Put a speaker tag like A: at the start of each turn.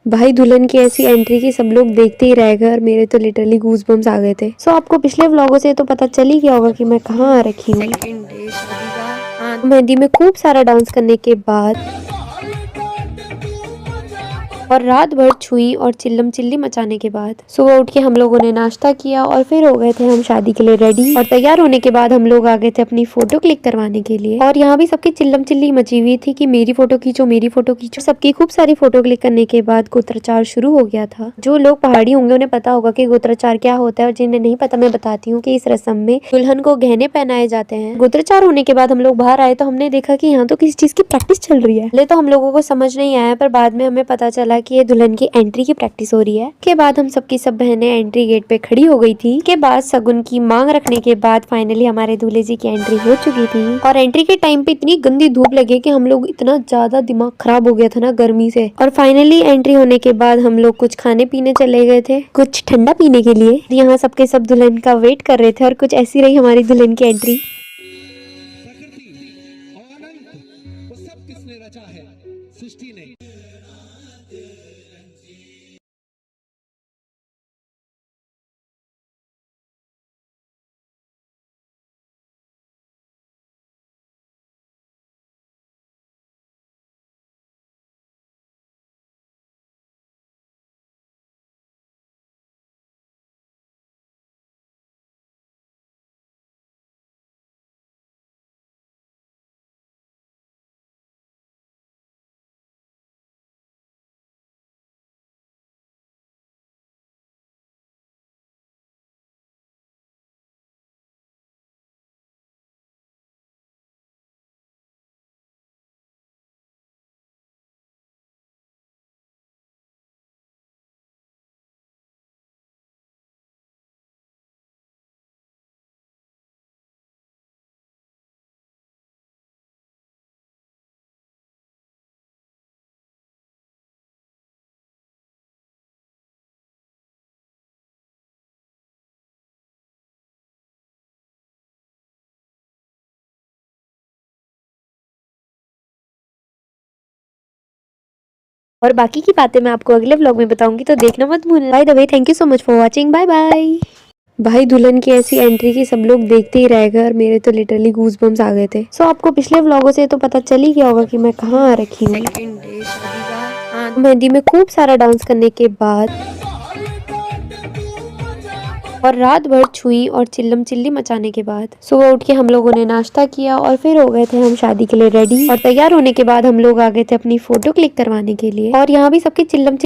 A: भाई दुल्हन की ऐसी एंट्री की सब लोग देखते ही रह गए और मेरे तो लिटरली गूज बम्स आ गए थे। सो आपको पिछले व्लॉगों से तो पता चल ही गया होगा कि मैं कहाँ आ रखी हूँ। सेकंड डे शादी का मेहंदी में खूब सारा डांस करने के बाद और रात भर छुई और चिल्लम चिल्ली मचाने के बाद सुबह उठ के हम लोगों ने नाश्ता किया और फिर हो गए थे हम शादी के लिए रेडी। और तैयार होने के बाद हम लोग आ गए थे अपनी फोटो क्लिक करवाने के लिए। और यहाँ भी सबकी चिल्लम चिल्ली मची हुई थी कि मेरी फोटो खींचो मेरी फोटो खींचो। सबकी खूब सारी फोटो क्लिक करने के बाद गोत्राचार शुरू हो गया था। जो लोग पहाड़ी होंगे उन्हें पता होगा कि गोत्राचार क्या होता है, और जिन्हें नहीं पता मैं बताती हूँ कि इस रस्म में दुल्हन को गहने पहनाए जाते हैं। गोत्राचार होने के बाद हम लोग बाहर आए तो हमने देखा कि यहाँ तो किसी चीज की प्रैक्टिस चल रही है। पहले तो हम लोगों को समझ नहीं आया, पर बाद में हमें पता चला कि ये दुल्हन की एंट्री की प्रैक्टिस हो रही है। के बाद हम सबकी सब बहनें एंट्री गेट पे खड़ी हो गई थी। के बाद सगुन की मांग रखने के बाद फाइनली हमारे दूल्हे जी की एंट्री हो चुकी थी। और एंट्री के टाइम पे इतनी गंदी धूप लगी कि हम लोग इतना ज्यादा दिमाग खराब हो गया था ना गर्मी से। और फाइनली एंट्री होने के बाद हम लोग कुछ खाने पीने चले गए थे, कुछ ठंडा पीने के लिए। यहाँ सबके सब दुल्हन का वेट कर रहे थे और कुछ ऐसी रही हमारी दुल्हन की एंट्री। सृष्टि ने और बाकी की बातें मैं आपको अगले व्लॉग में बताऊंगी, तो देखना मत भूलना। By the way, thank you so much for watching. Bye bye. भाई दुल्हन की ऐसी एंट्री की सब लोग देखते ही रह गए और मेरे तो लिटरली गूज बम्स आ गए थे। सो आपको पिछले व्लॉगों से तो पता चल ही गया होगा कि मैं कहाँ आ रखी हूँ। सेकंड डे शादी का मेहंदी में खूब सारा डांस करने के बाद और रात भर छुई और चिल्लम चिल्ली मचाने के बाद सुबह उठ के हम लोगों ने नाश्ता किया और फिर हो गए थे हम शादी के लिए रेडी। और तैयार होने के बाद हम लोग आ गए थे अपनी फोटो क्लिक करवाने के लिए। और यहाँ भी सबकी चिल्लम